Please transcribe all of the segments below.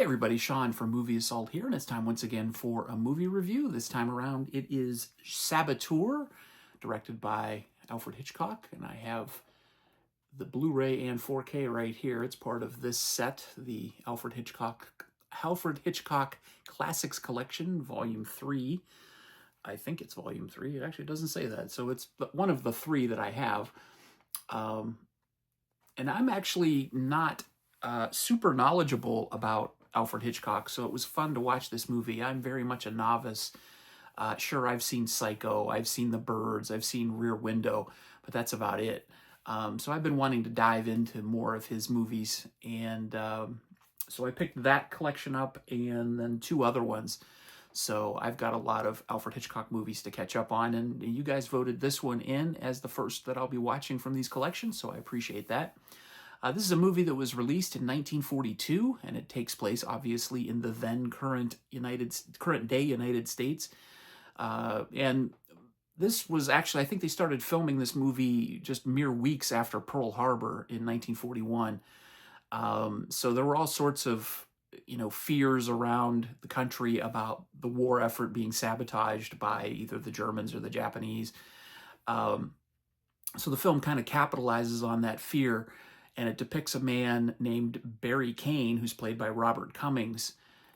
everybody, Sean from Movie Assault here, and it's time once again for a movie review. This time around it is Saboteur, directed by Alfred Hitchcock, and I have the Blu-ray and 4K right here. It's part of this set, the Alfred Hitchcock Classics Collection, Volume 3. I think it's Volume 3. It actually doesn't say that, so it's one of the three that I have. And I'm actually not super knowledgeable about Alfred Hitchcock, so it was fun to watch this movie. I'm very much a novice. Sure, I've seen Psycho, I've seen The Birds, I've seen Rear Window, but that's about it. So I've been wanting to dive into more of his movies, and so I picked that collection up and then two other ones. So I've got a lot of Alfred Hitchcock movies to catch up on, and you guys voted this one in as the first that I'll be watching from these collections, so I appreciate that. This is a movie that was released in 1942, and it takes place, obviously, in the then current day United States. And this was actually, I think they started filming this movie just mere weeks after Pearl Harbor in 1941. So there were all sorts of, fears around the country about the war effort being sabotaged by either the Germans or the Japanese. So the film kind of capitalizes on that fear, and it depicts a man named Barry Kane, who's played by Robert Cummings.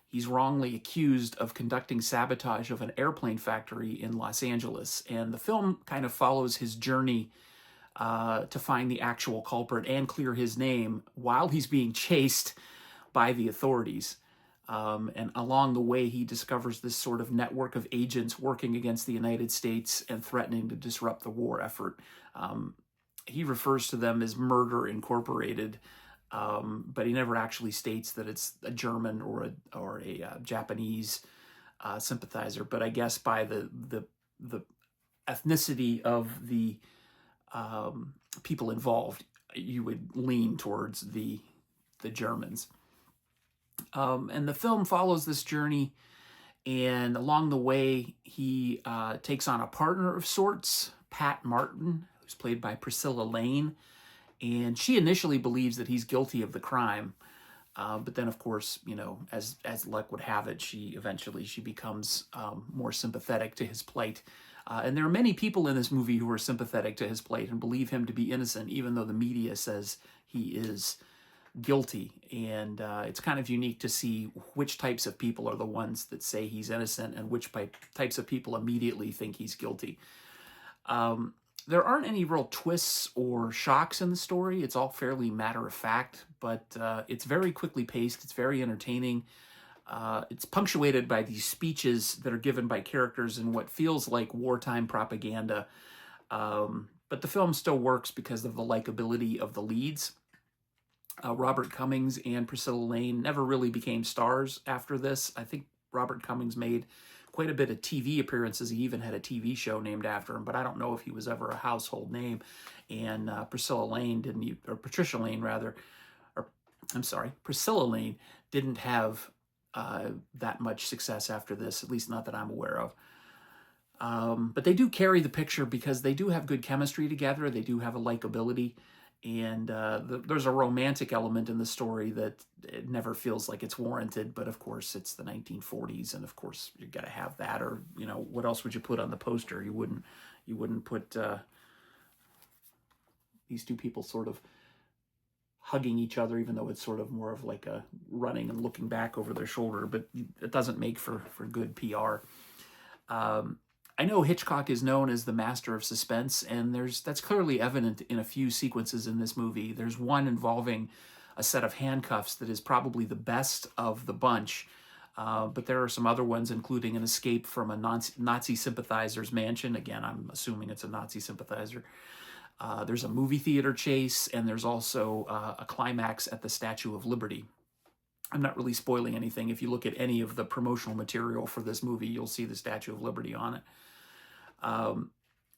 He's wrongly accused of conducting sabotage of an airplane factory in Los Angeles, and the film kind of follows his journey to find the actual culprit and clear his name while he's being chased by the authorities. And along the way, he discovers this sort of network of agents working against the United States and threatening to disrupt the war effort. He refers to them as Murder Incorporated, but he never actually states that it's a German or a Japanese sympathizer. But I guess by the ethnicity of the people involved, you would lean towards the Germans. And the film follows this journey, and along the way, he takes on a partner of sorts, Pat Martin, who's played by Priscilla Lane, and she initially believes that he's guilty of the crime, but then, of course, as luck would have it, she becomes more sympathetic to his plight. And there are many people in this movie who are sympathetic to his plight and believe him to be innocent, even though the media says he is guilty. And it's kind of unique to see which types of people are the ones that say he's innocent and which types of people immediately think he's guilty. There aren't any real twists or shocks in the story. It's all fairly matter-of-fact, but it's very quickly paced. It's very entertaining. It's punctuated by these speeches that are given by characters in what feels like wartime propaganda. But the film still works because of the likability of the leads. Robert Cummings and Priscilla Lane never really became stars after this. I think Robert Cummings made quite a bit of TV appearances. He even had a TV show named after him, but I don't know if he was ever a household name. And Priscilla Lane didn't have that much success after this, at least not that I'm aware of. But they do carry the picture because they do have good chemistry together. They do have a likability. And there's a romantic element in the story that it never feels like it's warranted, but of course it's the 1940s, and of course you got to have that, or what else would you put on the poster? You wouldn't put these two people sort of hugging each other, even though it's sort of more of like a running and looking back over their shoulder, but it doesn't make for good PR. I know Hitchcock is known as the master of suspense, and that's clearly evident in a few sequences in this movie. There's one involving a set of handcuffs that is probably the best of the bunch, but there are some other ones, including an escape from a Nazi sympathizer's mansion. Again, I'm assuming it's a Nazi sympathizer. There's a movie theater chase, and there's also a climax at the Statue of Liberty. I'm not really spoiling anything. If you look at any of the promotional material for this movie, you'll see the Statue of Liberty on it.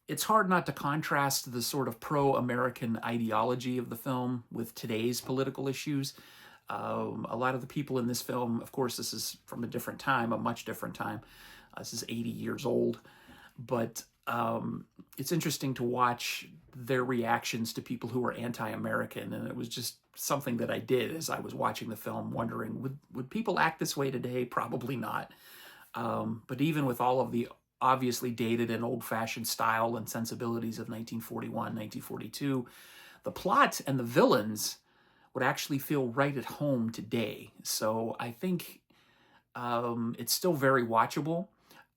It's hard not to contrast the sort of pro-American ideology of the film with today's political issues. A lot of the people in this film, of course, this is from a different time, a much different time. This is 80 years old. But it's interesting to watch their reactions to people who are anti-American, and it was just something that I did as I was watching the film, wondering, would people act this way today? Probably not. But even with all of the obviously dated and old-fashioned style and sensibilities of 1941, 1942, the plot and the villains would actually feel right at home today. So I think it's still very watchable.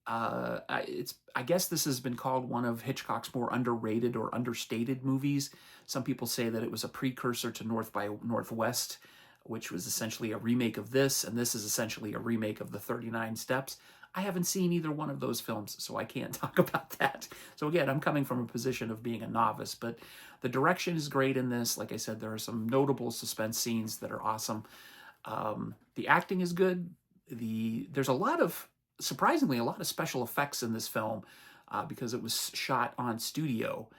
I guess this has been called one of Hitchcock's more underrated or understated movies. Some people say that it was a precursor to North by Northwest, which was essentially a remake of this, and this is essentially a remake of the 39 Steps. I haven't seen either one of those films, so I can't talk about that. So again, I'm coming from a position of being a novice, but the direction is great in this. Like I said, there are some notable suspense scenes that are awesome. The acting is good. There's surprisingly, a lot of special effects in this film because it was shot on studio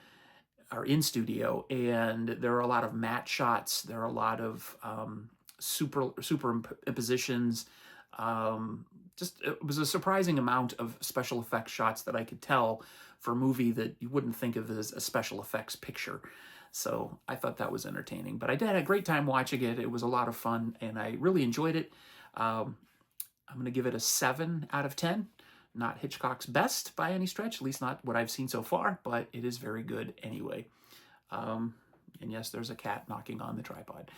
or in studio, and there are a lot of matte shots. There are a lot of superimpositions. Just it was a surprising amount of special effects shots that I could tell for a movie that you wouldn't think of as a special effects picture. So I thought that was entertaining. But I did have a great time watching it. It was a lot of fun, and I really enjoyed it. I'm going to give it a 7 out of 10. Not Hitchcock's best by any stretch, at least not what I've seen so far, but it is very good anyway. And yes, there's a cat knocking on the tripod.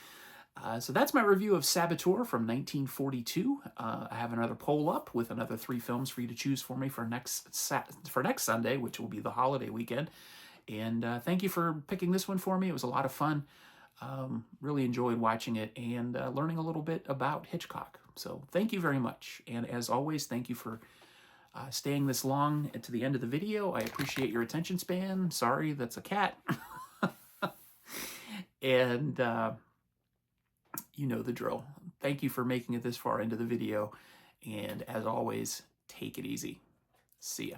So that's my review of Saboteur from 1942. I have another poll up with another 3 films for you to choose for me for next Sunday, which will be the holiday weekend. And thank you for picking this one for me. It was a lot of fun. Really enjoyed watching it and learning a little bit about Hitchcock. So thank you very much. And as always, thank you for staying this long to the end of the video. I appreciate your attention span. Sorry, that's a cat. And you know the drill. Thank you for making it this far into the video. And as always, take it easy. See ya.